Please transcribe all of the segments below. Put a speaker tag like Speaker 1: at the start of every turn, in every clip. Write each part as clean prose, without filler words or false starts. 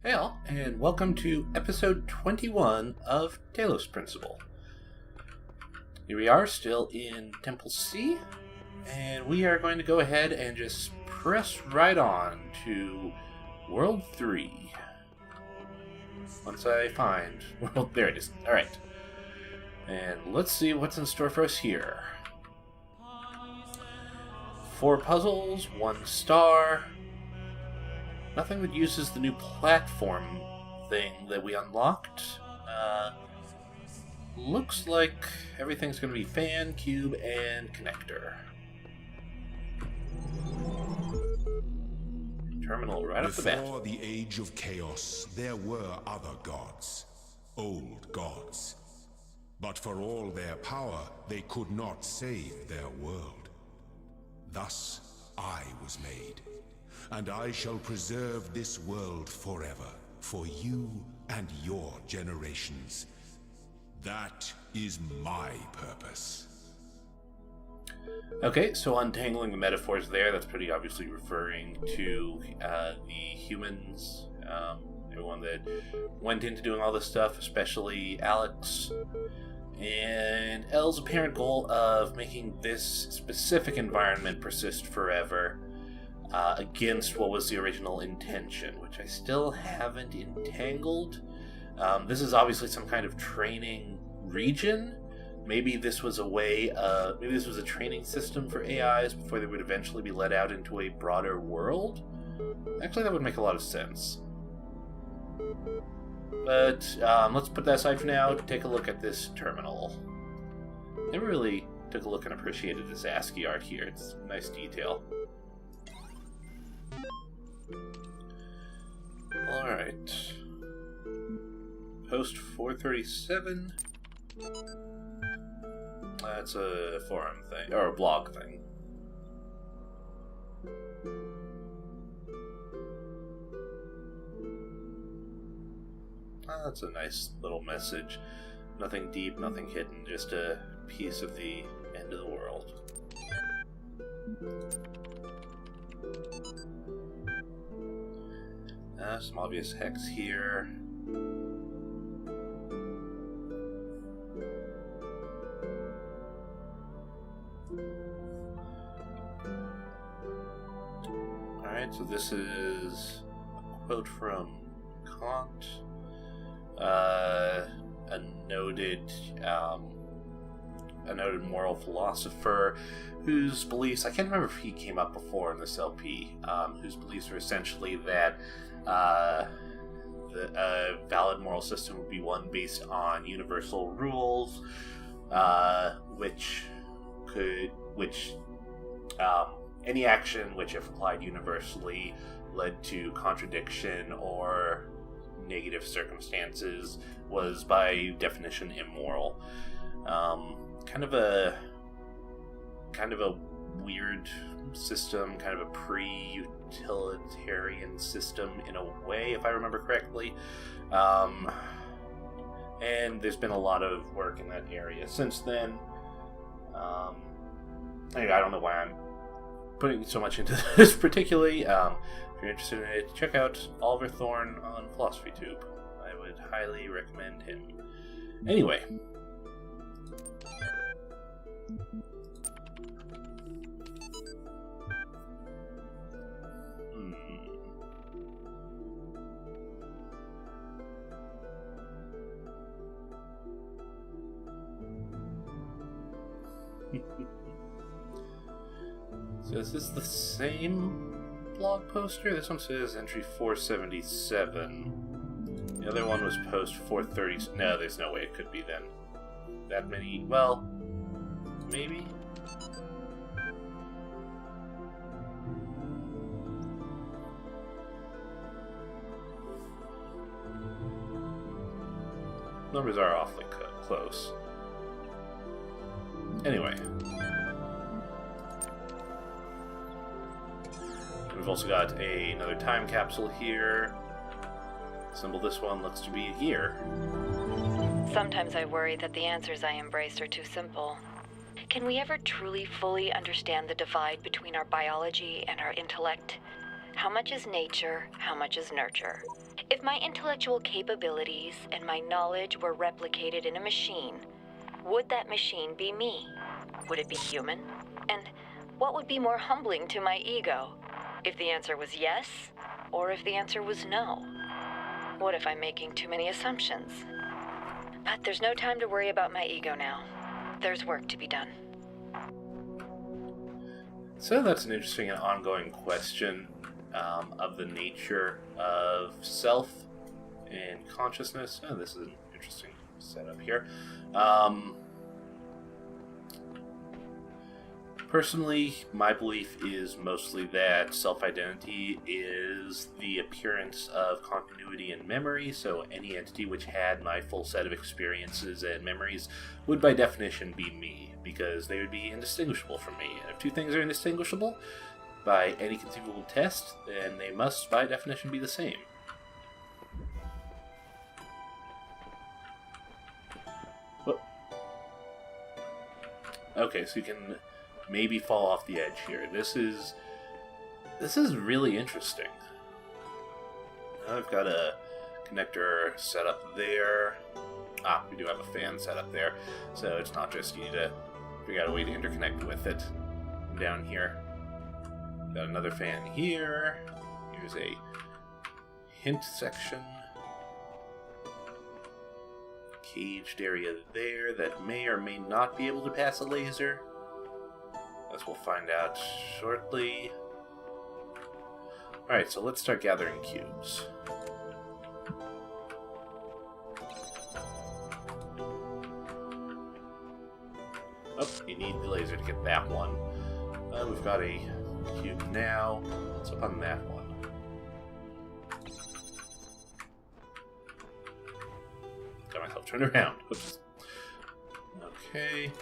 Speaker 1: Hey all, and welcome to episode 21 of Talos Principle. Here we are, still in Temple C, and we are going to go ahead and just press right on to World 3. Once I find World... there it is. Alright. And let's see what's in store for us here. 4 puzzles, 1 star... Nothing that uses the new platform thing that we unlocked. Looks like everything's going to be fan, cube, and connector. Terminal right off the bat.
Speaker 2: Before the Age of Chaos, there were other gods. Old gods. But for all their power, they could not save their world. Thus, I was made. And I shall preserve this world forever, for you and your generations. That is my purpose.
Speaker 1: Okay, so untangling the metaphors there, that's pretty obviously referring to the humans, everyone that went into doing all this stuff, especially Alex, and Elle's apparent goal of making this specific environment persist forever. Against what was the original intention, which I still haven't entangled. This is obviously some kind of training region. Maybe this was a way, maybe this was a training system for AIs before they would eventually be let out into a broader world. Actually, that would make a lot of sense. But let's put that aside for now. Take a look at this terminal. Never really took a look and appreciated this ASCII art here. It's nice detail. Alright. Post 437. That's a forum thing, or a blog thing. That's a nice little message. Nothing deep, nothing hidden, just a piece of the end of the world. Some obvious hex here. Alright, so this is a quote from Kant, a noted moral philosopher whose beliefs, I can't remember if he came up before in this LP, whose beliefs were essentially that a valid moral system would be one based on universal rules, which any action which, if applied universally, led to contradiction or negative circumstances was by definition immoral. Kind of a weird system, kind of a pre-utilitarian system in a way, if I remember correctly. And there's been a lot of work in that area since then. Anyway, I don't know why I'm putting so much into this particularly. If you're interested in it, check out Oliver Thorne on PhilosophyTube. I would highly recommend him. Anyway. So is this the same blog poster? This one says entry 477. The other one was post 430. No, there's no way it could be then. That many. Well, maybe. Numbers are awfully close. Anyway. We've also got another time capsule here. Symbol this one looks to be a year.
Speaker 3: Sometimes I worry that the answers I embrace are too simple. Can we ever truly fully understand the divide between our biology and our intellect? How much is nature? How much is nurture? If my intellectual capabilities and my knowledge were replicated in a machine, would that machine be me? Would it be human? And what would be more humbling to my ego? If the answer was yes, or if the answer was no? What if I'm making too many assumptions? But there's no time to worry about my ego now. There's work to be done.
Speaker 1: So that's an interesting and ongoing question of the nature of self and consciousness. Oh, this is an interesting setup here. Personally, my belief is mostly that self-identity is the appearance of continuity and memory, so any entity which had my full set of experiences and memories would by definition be me, because they would be indistinguishable from me. And if two things are indistinguishable by any conceivable test, then they must by definition be the same. Whoop. Okay, so you can maybe fall off the edge here. This is really interesting. I've got a connector set up there. We do have a fan set up there, so it's not just you need to figure out a way to interconnect with it. Down here, got another fan here. Here's a hint section. Caged area there that may or may not be able to pass a laser. As we'll find out shortly. Alright, so let's start gathering cubes. Oh, you need the laser to get that one. We've got a cube now. What's up on that one? Got myself turned around. Oops. Okay.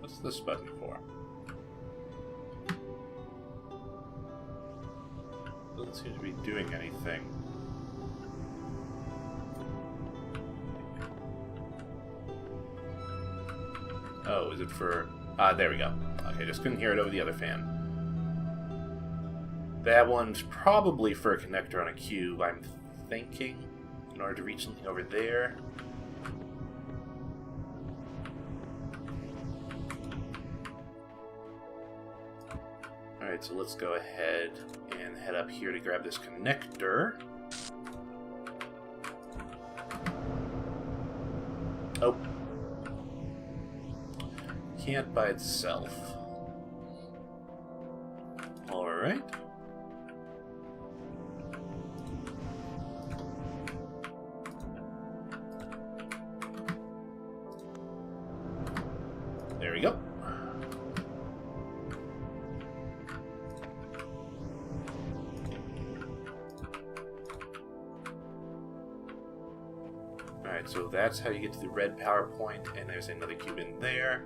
Speaker 1: What's this button for? Doesn't seem to be doing anything. Oh, is it for... there we go. Okay, just couldn't hear it over the other fan. That one's probably for a connector on a cube, I'm thinking, in order to reach something over there. Alright, so let's go ahead and head up here to grab this connector. Oh. Can't by itself. Alright. There we go. Alright, so that's how you get to the red power point, and there's another cube in there.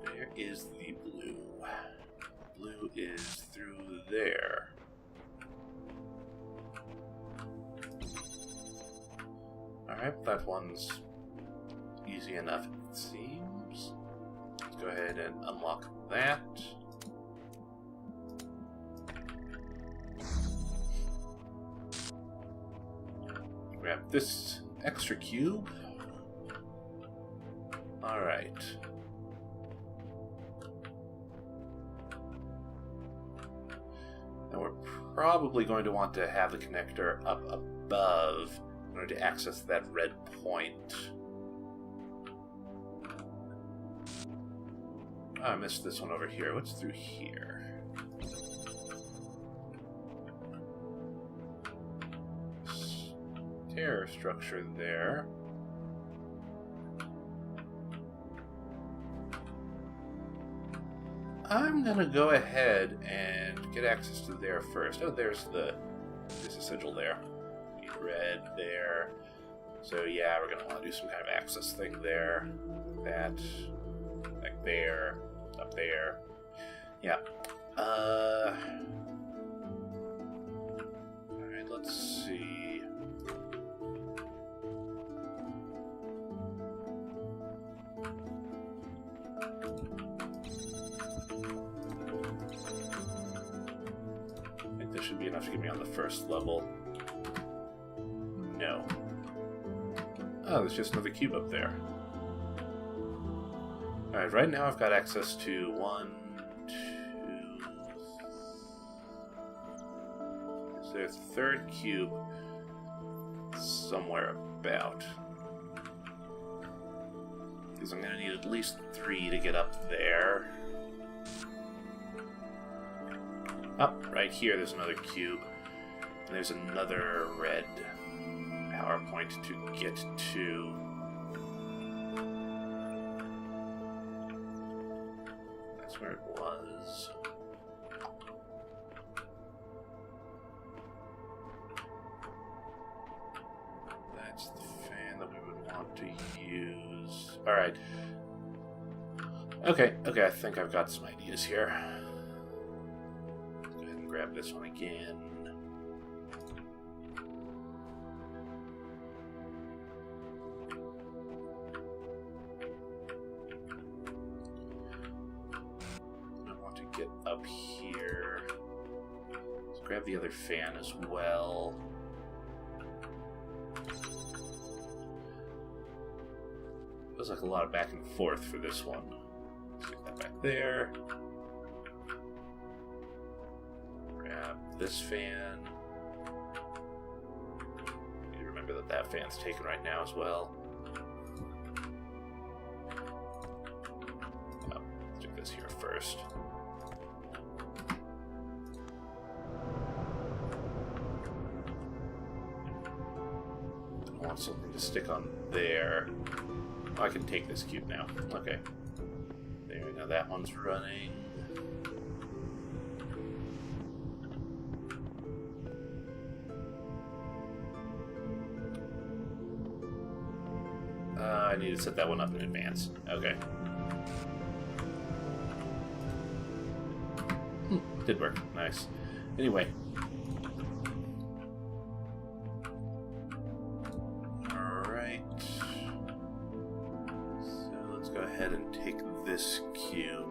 Speaker 1: There is the blue. Blue is through there. Alright, that one's easy enough, it seems. Let's go ahead and unlock that. Grab this extra cube. Alright. Now we're probably going to want to have the connector up above in order to access that red point. Oh, I missed this one over here. What's through here? Stair structure there. I'm gonna go ahead and get access to there first. Oh, there's the sigil there. Need red there. So yeah, we're gonna want to do some kind of access thing there. That, like there, up there. Yeah. Alright, let's see. be enough to get me on the first level. No. Oh, there's just another cube up there. Alright, right now I've got access to 1, 2... Is there a third cube somewhere about? Because I'm going to need at least 3 to get up there. Up, right here there's another cube. And there's another red power point to get to. That's where it was. That's the fan that we would want to use. Alright. Okay, I think I've got some ideas here. Let's go ahead and grab this one again. Up here. Let's grab the other fan as well. Feels like a lot of back and forth for this one. Stick that back there. Grab this fan. You need to remember that that fan's taken right now as well. Oh, let's do this here first. I want something to stick on there. Oh, I can take this cube now. Okay. There, now that one's running. I need to set that one up in advance. Okay. Did work. Nice. Anyway. Go ahead and take this cube.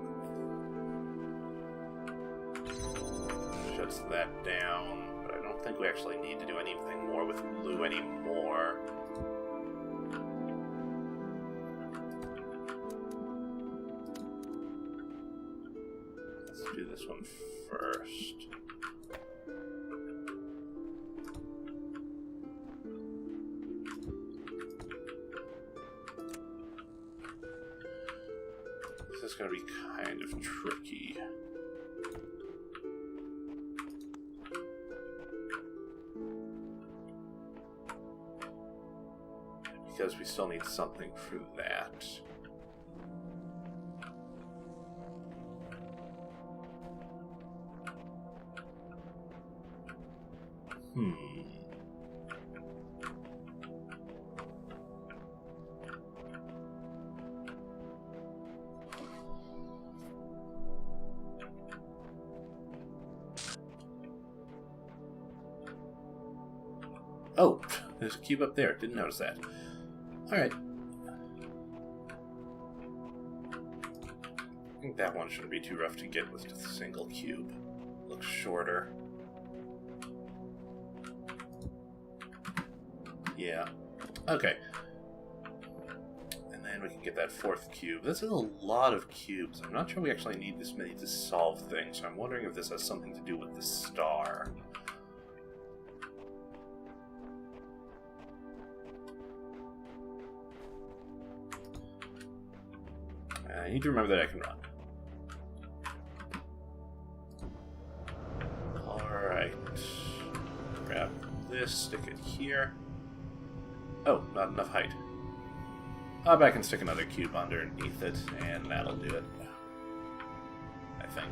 Speaker 1: Shuts that down, but I don't think we actually need to do anything more with blue anymore. Let's do this one first. This is going to be kind of tricky. Because we still need something for that. Oh, there's a cube up there. Didn't notice that. Alright. I think that one shouldn't be too rough to get with just a single cube. Looks shorter. Yeah. Okay. And then we can get that fourth cube. This is a lot of cubes. I'm not sure we actually need this many to solve things, so I'm wondering if this has something to do with the star. I need to remember that I can run. Alright. Grab this, stick it here. Oh, not enough height. But I can stick another cube underneath it, and that'll do it. I think.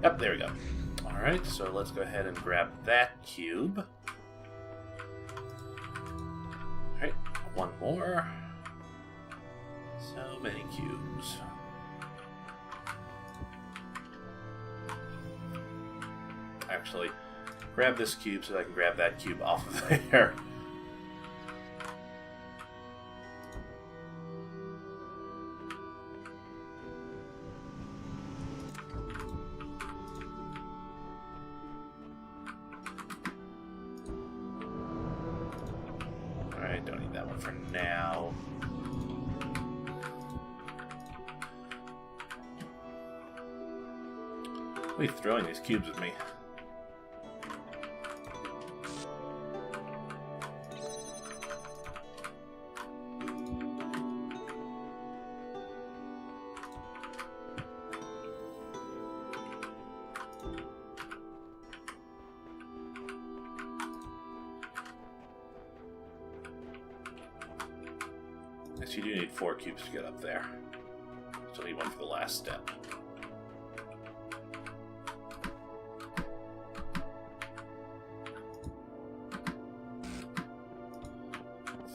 Speaker 1: Yep, there we go. Alright, so let's go ahead and grab that cube. Alright, one more. So many cubes. Actually, grab this cube so that I can grab that cube off of there. one for now. Why are you throwing these cubes at me? Yes, you do need 4 cubes to get up there. So you need one for the last step.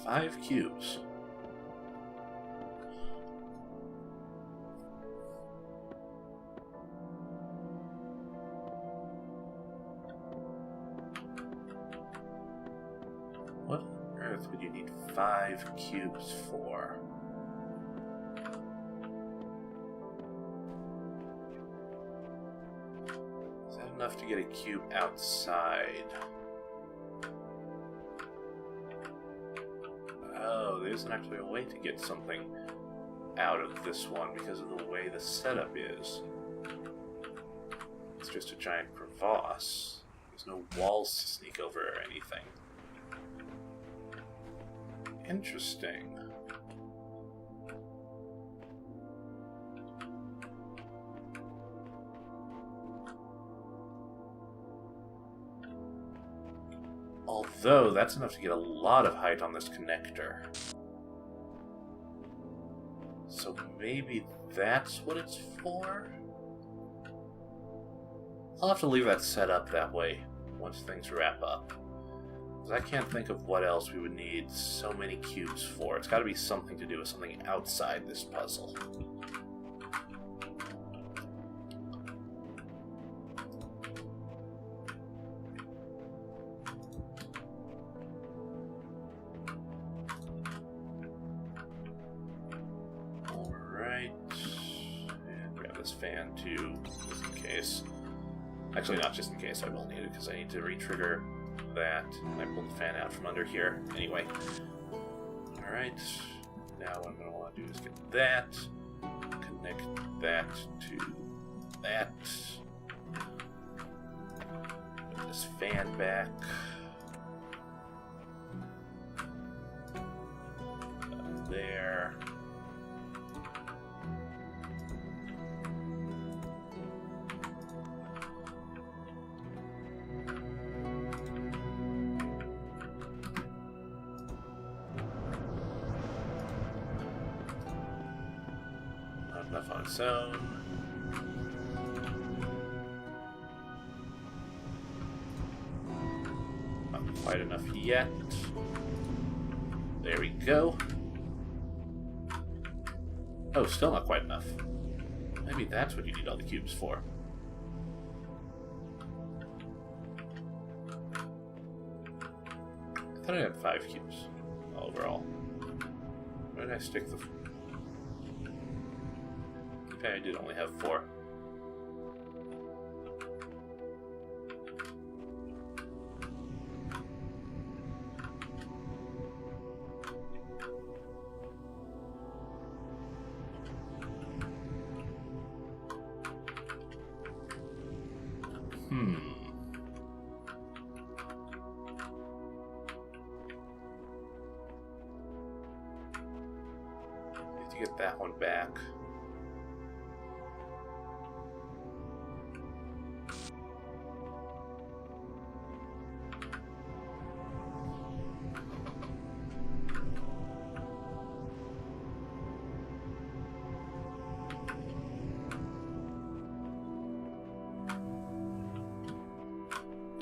Speaker 1: Five cubes. What on earth would you need 5 cubes for? Is that enough to get a cube outside? Oh, there isn't actually a way to get something out of this one because of the way the setup is. It's just a giant crevasse. There's no walls to sneak over or anything. Interesting. Although, that's enough to get a lot of height on this connector. So maybe that's what it's for? I'll have to leave that set up that way once things wrap up. Because I can't think of what else we would need so many cubes for. It's got to be something to do with something outside this puzzle. Fan too, just in case. Actually, not just in case, I will need it because I need to re-trigger that. And I pulled the fan out from under here. Anyway. Alright. Now what I'm going to want to do is get that. Connect that to that. Put this fan back. There. Enough on its own. Not quite enough yet. There we go. Oh, still not quite enough. Maybe that's what you need all the cubes for. I thought I had 5 cubes overall. Where did I stick the... Okay, I did only have 4. Need to get that one back.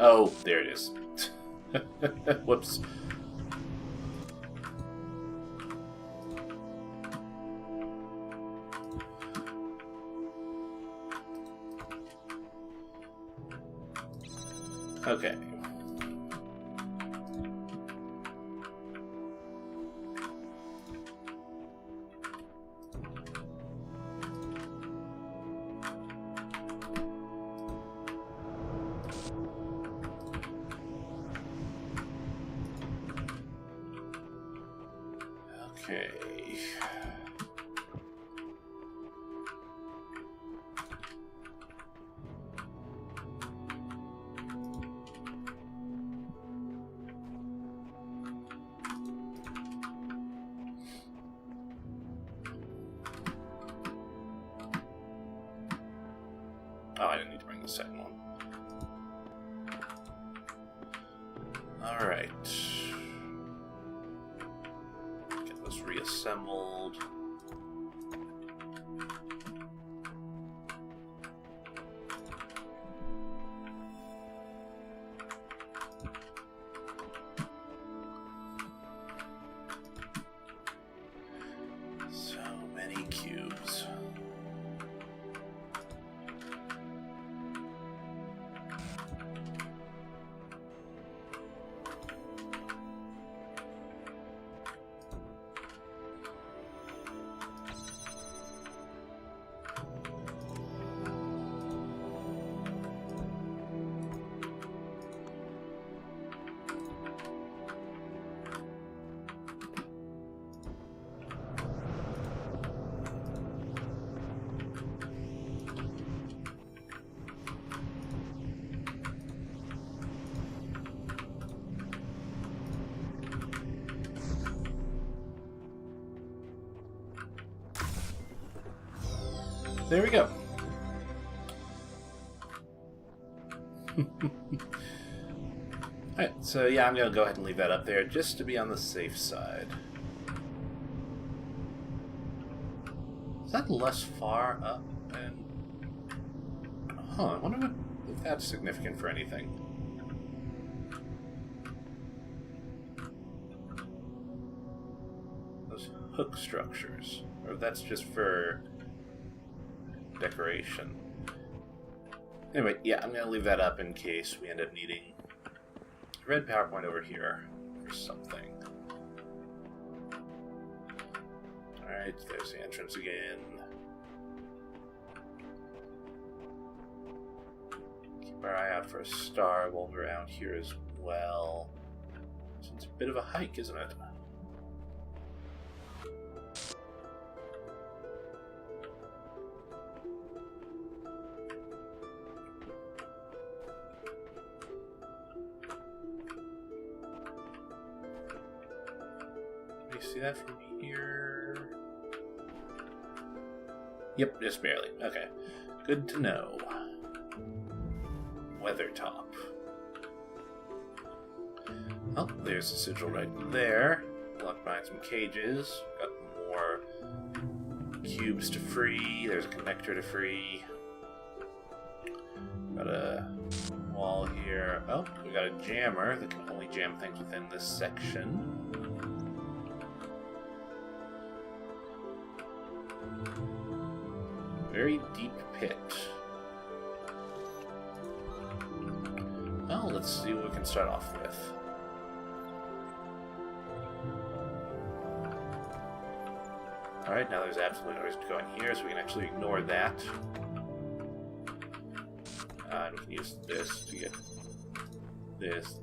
Speaker 1: Oh, there it is. Whoops. Okay. Okay. Oh, I didn't need to bring the second one. Alright. Get this reassembled. So many cubes. There we go. Alright, so yeah, I'm going to go ahead and leave that up there just to be on the safe side. Is that less far up? And I wonder if that's significant for anything. Those hook structures. Or that's just for decoration. Anyway, yeah, I'm going to leave that up in case we end up needing a red PowerPoint over here for something. Alright, there's the entrance again. Keep our eye out for a star while we're around here as well. It's a bit of a hike, isn't it? See that from here? Yep, just barely. Okay. Good to know. Weathertop. Oh, there's a sigil right there. Locked behind some cages. Got more cubes to free. There's a connector to free. Got a wall here. Oh, we got a jammer that can only jam things within this section. Very deep pit. Well, let's see what we can start off with. Alright, now there's absolutely no reason to go in here, so we can actually ignore that. And we can use this to get this.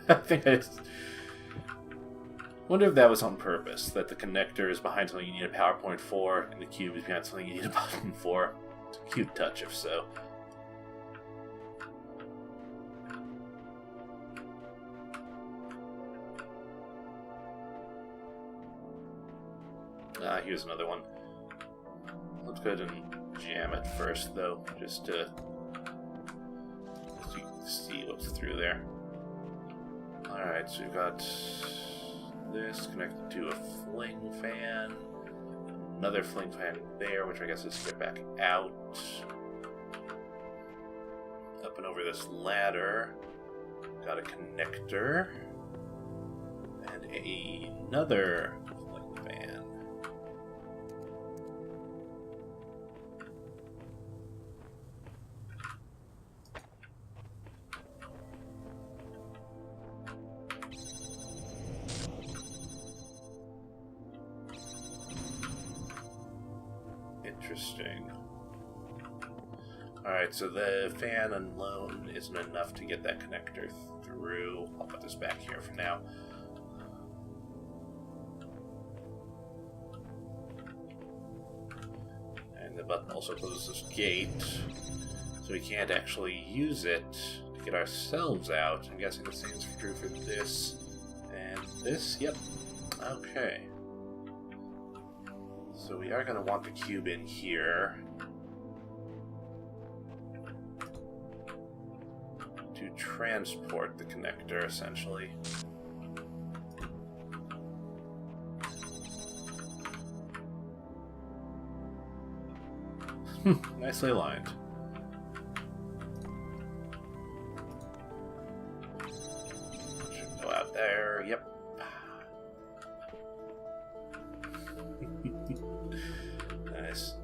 Speaker 1: I think I just... wonder if that was on purpose, that the connector is behind something you need a PowerPoint for, and the cube is behind something you need a button for. It's a cute touch, if so. Here's another one. Let's go ahead and jam it first, though, just to see what's through there. Alright, so we've got this connected to a fling fan, another fling fan there, which I guess is to get back out. Up and over this ladder, got a connector, and another fling fan. Interesting. Alright, so the fan alone isn't enough to get that connector through. I'll put this back here for now. also closes this gate, so we can't actually use it to get ourselves out. I'm guessing the same is true for this and this. Yep. Okay. So we are going to want the cube in here to transport the connector, essentially. Nicely aligned. Should go out there. Yep. Nice.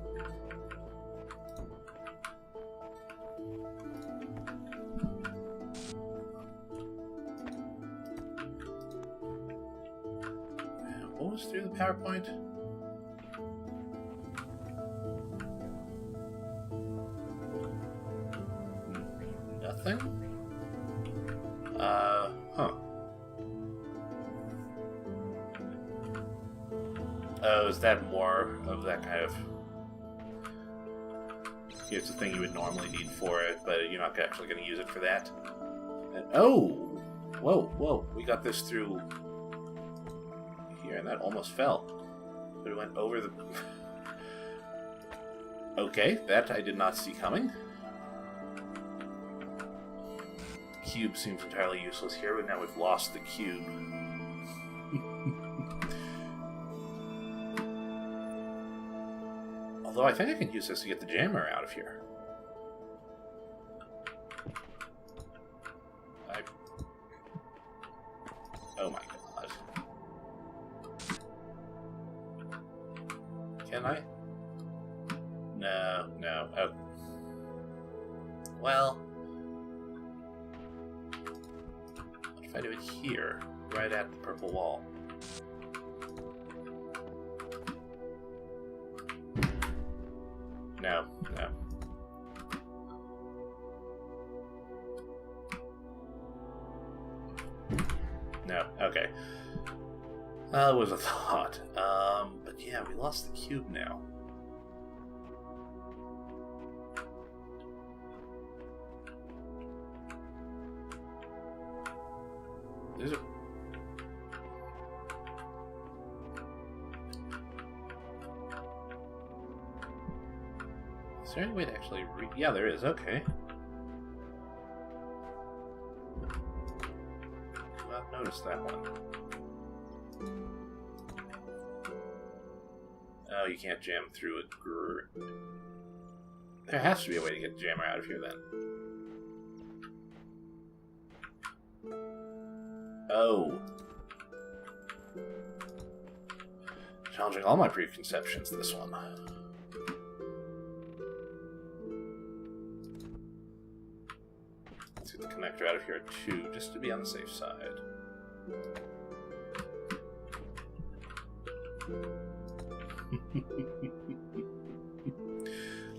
Speaker 1: What was through the PowerPoint? Nothing? Huh. Oh, is that more of that kind of... Here's the thing you would normally need for it, but you're not actually going to use it for that. And, oh! Whoa, whoa. We got this through here, and that almost fell. But it went over the... Okay, that I did not see coming. Cube seems entirely useless here, but now we've lost the cube. Although I think I can use this to get the jammer out of here. Oh my god. Can I? No, no. Oh. Well... What if I do it here, right at the purple wall? No, no. No, okay. It was a thought. But yeah, we lost the cube now. Is there any way to actually yeah, there is. Okay. Not noticed that one. Oh, you can't jam through it. There has to be a way to get the jammer out of here then. Oh. Challenging all my preconceptions, this one. Let's get the connector out of here too, just to be on the safe side.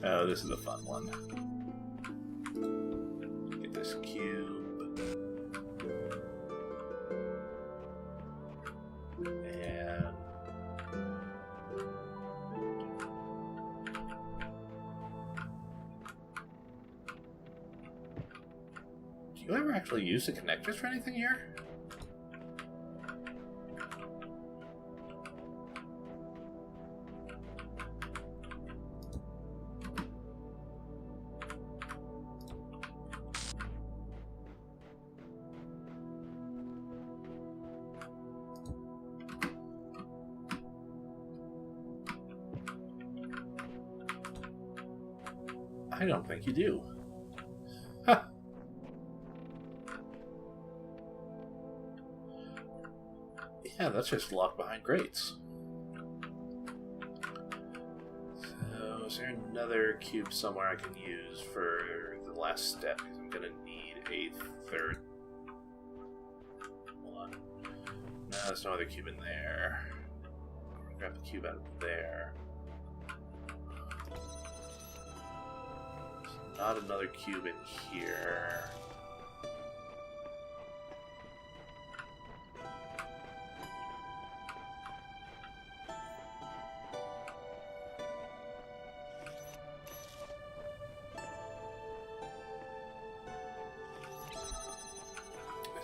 Speaker 1: Oh, this is a fun one. Get this cube. And... do you ever actually use the connectors for anything here? I don't think you do. Huh. Yeah, that's just locked behind grates. So, is there another cube somewhere I can use for the last step? Because I'm going to need a third one. No, there's no other cube in there. Grab the cube out of there. Not another cube in here.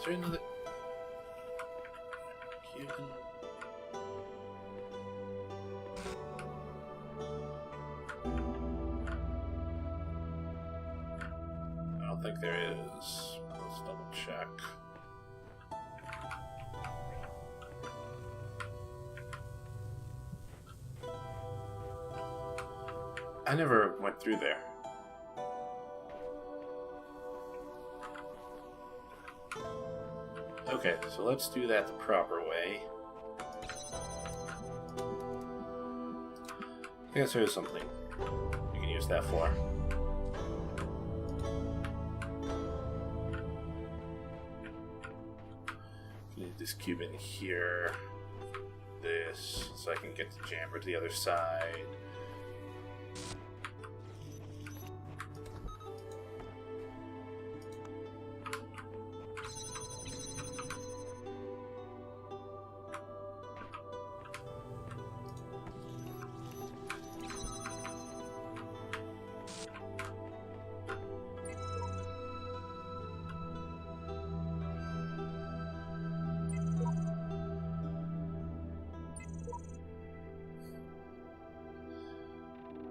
Speaker 1: Is there another Cuban? I don't think there is. Let's double check. I never went through there. Okay, so let's do that the proper way. I guess there is something you can use that for. Need this cube in here. This, so I can get the jammer to the other side.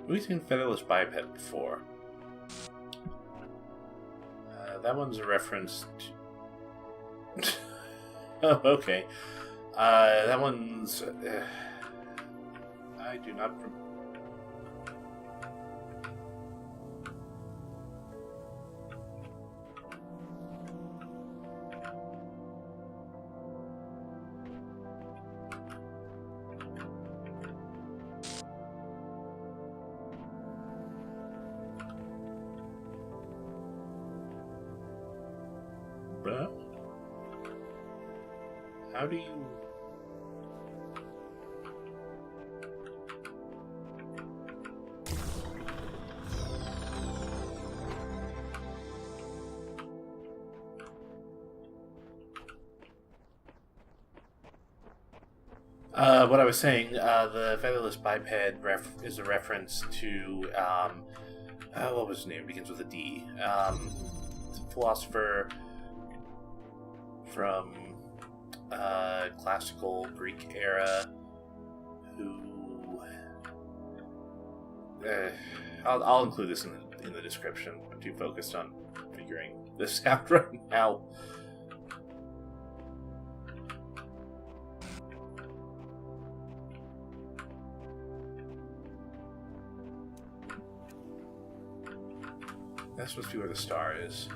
Speaker 1: We've seen featherless biped before. That one's a reference to... Oh, okay. That one's... I do not... How do you... what I was saying, the featherless biped is a reference to, what was his name? It begins with a D. Philosopher from classical Greek era who... I'll include this in the description. I'm too focused on figuring this out right now. That's supposed to be where the star is.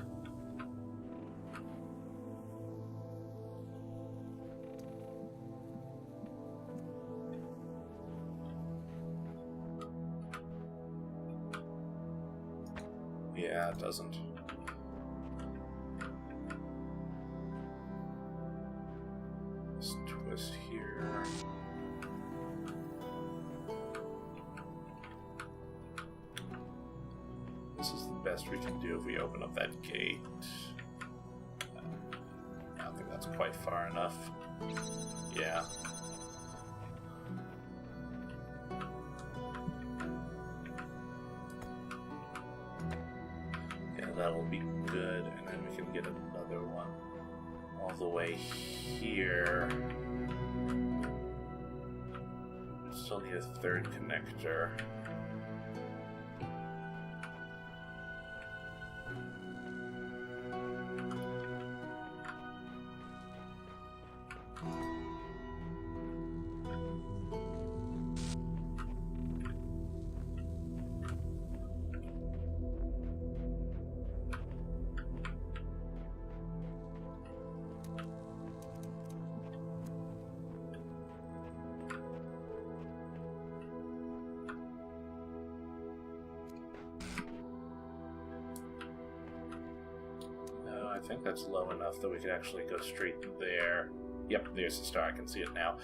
Speaker 1: Yeah, it doesn't. Let's twist here. This is the best we can do if we open up that gate. I don't think that's quite far enough. Yeah. That will be good, and then we can get another one all the way here. Still need a third connector. I think that's low enough that we could actually go straight there. Yep, there's the star. I can see it now.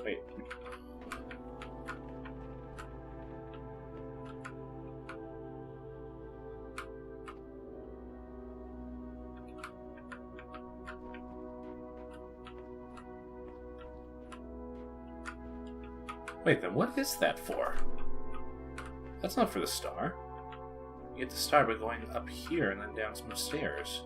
Speaker 1: Wait. Wait, then what is that for? That's not for the star. You get the star by going up here and then down some stairs.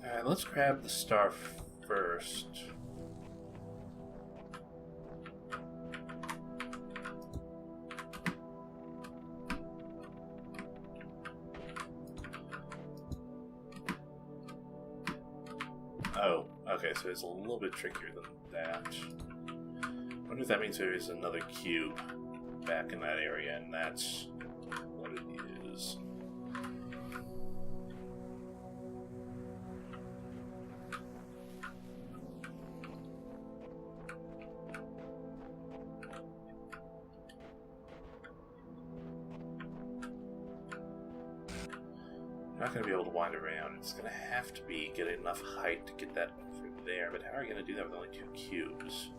Speaker 1: Alright, let's grab the star first. Oh, okay, so it's a little bit trickier than that. I wonder if that means there is another cube back in that area, and that's what it is. I'm not going to be able to wind around. It's going to have to be get enough height to get that through there, but how are you going to do that with only 2 cubes?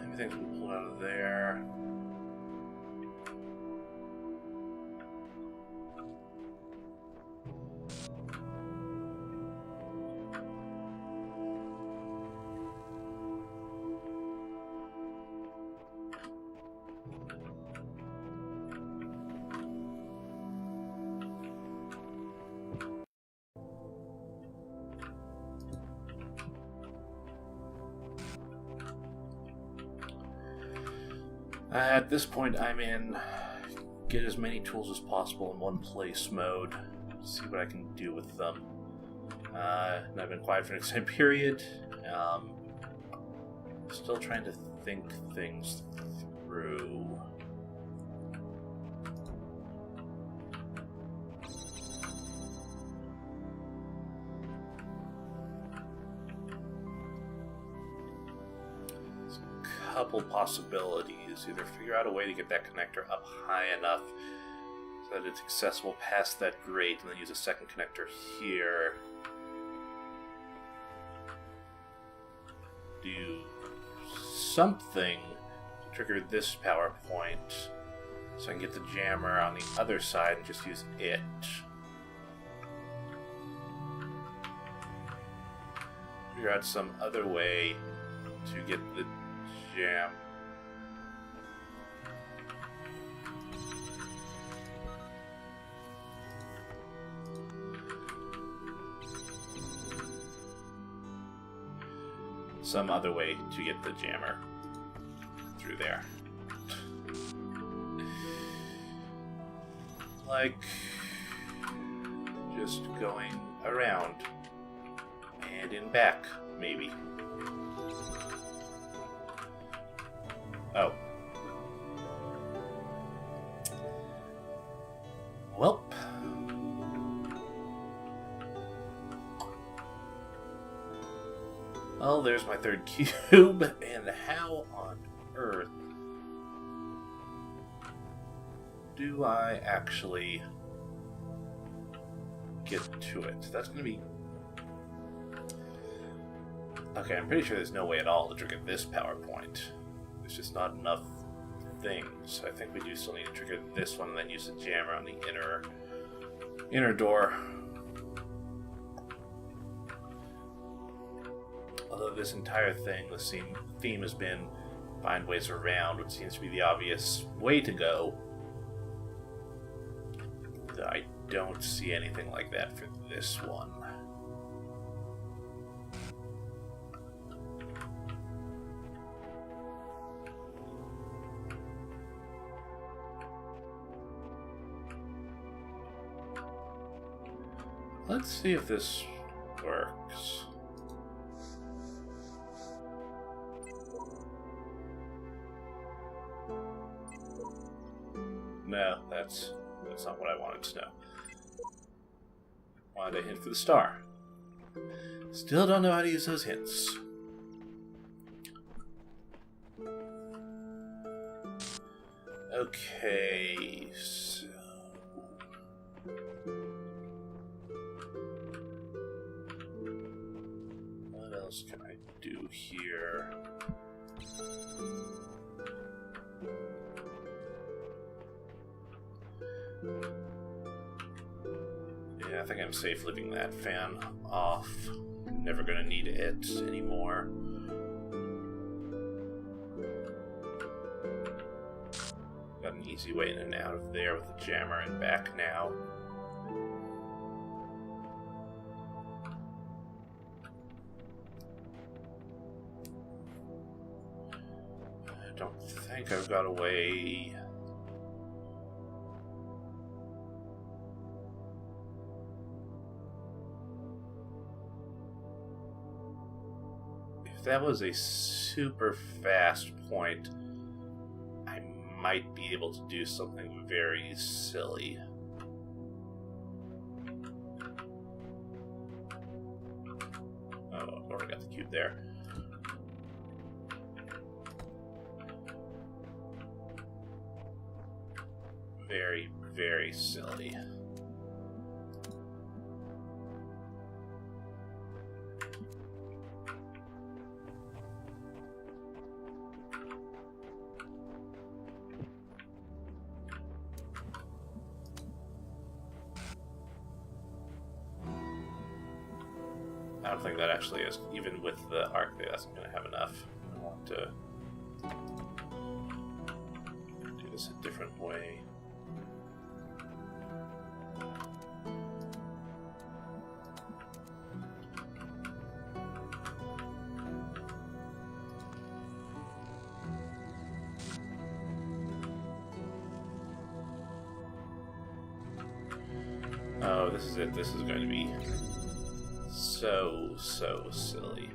Speaker 1: Everything's been pulled out of there. At this point, I'm in get as many tools as possible in one place mode. See what I can do with them. And I've been quiet for an extended period. Still trying to think things through. Couple possibilities. Either figure out a way to get that connector up high enough so that it's accessible past that grate, and then use a second connector here. Do something to trigger this power point so I can get the jammer on the other side and just use it. Figure out some other way to get the jam. Some other way to get the jammer through there. Like just going around and in back, maybe. Oh. Welp. Well, there's my third cube, and how on earth do I actually get to it? That's going to be... Okay, I'm pretty sure there's no way at all to trigger this power point. There's just not enough things. I think we do still need to trigger this one and then use the jammer on the inner door. Although this entire thing, the theme has been find ways around, which seems to be the obvious way to go. I don't see anything like that for this one. Let's see if this works. No, that's not what I wanted to know. Wanted a hint for the star. Still don't know how to use those hints. Okay, so... what else can I do here? Yeah, I think I'm safe leaving that fan off. Never gonna need it anymore. Got an easy way in and out of there with the jammer and back now. I don't think I've got a way... If that was a super fast point, I might be able to do something very silly. Oh, I've already got the cube there. Very, very silly. I don't think that actually is, even with the arc there, that's not going to have enough. I want to do this a different way. Oh, this is it. This is going to be so silly.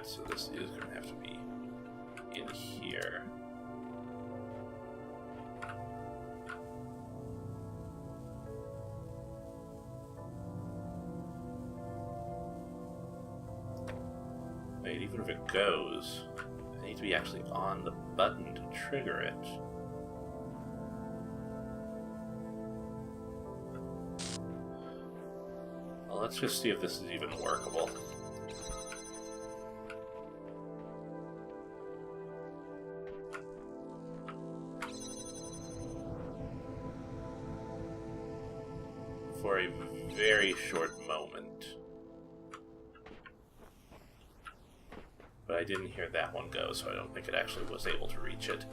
Speaker 1: So this is going to have to be in here. Wait, even if it goes, I need to be actually on the button to trigger it. Well, let's just see if this is even workable. For a very short moment. But I didn't hear that one go, so I don't think it actually was able to reach it.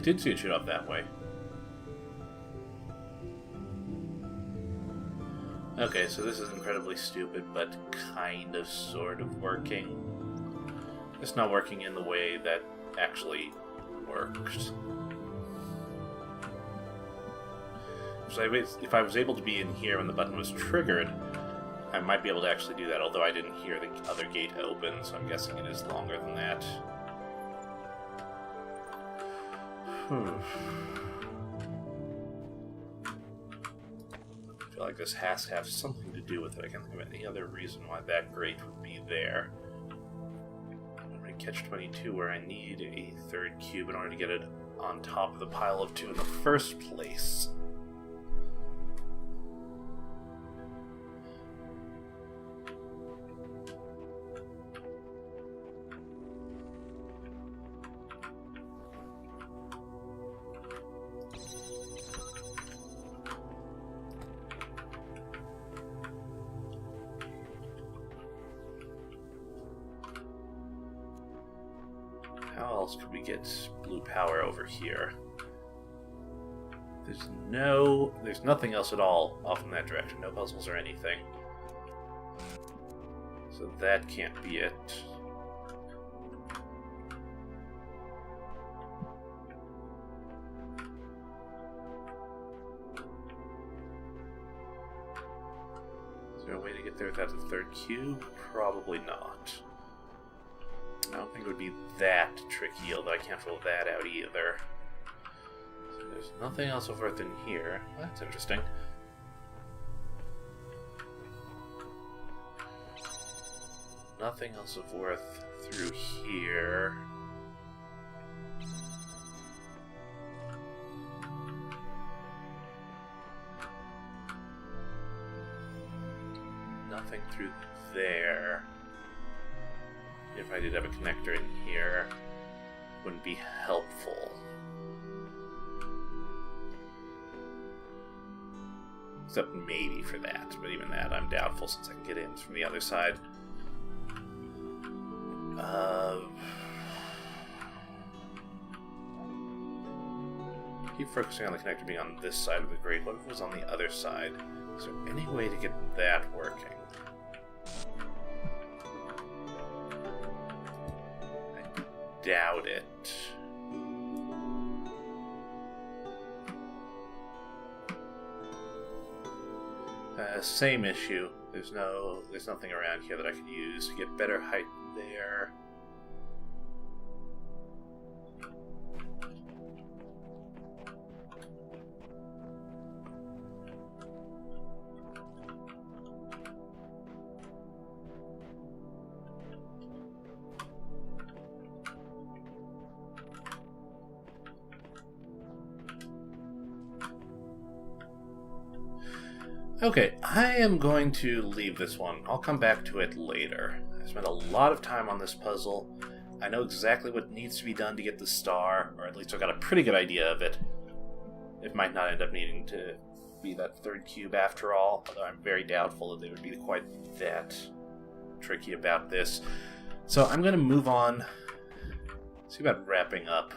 Speaker 1: I did see it shoot up that way. Okay, so this is incredibly stupid, but kind of sort of working. It's not working in the way that actually works. So if I was able to be in here when the button was triggered, I might be able to actually do that, although I didn't hear the other gate open, so I'm guessing it is longer than that. I feel like this has to have something to do with it. I can't think of any other reason why that grate would be there. I'm going to catch 22 where I need a third cube in order to get it on top of the pile of 2 in the first place. How else could we get blue power over here? There's nothing else at all off in that direction. No puzzles or anything. So that can't be it. Is there a way to get there without the third cube? Probably not. I don't think it would be that tricky, although I can't rule that out either. So there's nothing else of worth in here. That's interesting. Nothing else of worth through here. Nothing through there. If I did have a connector in here, wouldn't be helpful. Except maybe for that, but even that I'm doubtful since I can get in from the other side. Keep focusing on the connector being on this side of the grate. What if it was on the other side? Is there any way to get that working? Doubt it. Same issue. There's nothing around here that I could use to get better height there. Okay, I am going to leave this one. I'll come back to it later. I spent a lot of time on this puzzle. I know exactly what needs to be done to get the star, or at least I've got a pretty good idea of it. It might not end up needing to be that third cube after all, although I'm very doubtful that they would be quite that tricky about this. So I'm going to move on, see about wrapping up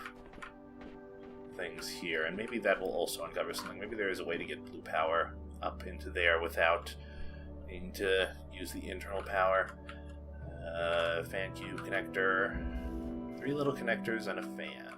Speaker 1: things here, and maybe that will also uncover something. Maybe there is a way to get blue power up into there without needing to use the internal power. Fan cube connector, 3 little connectors and a fan.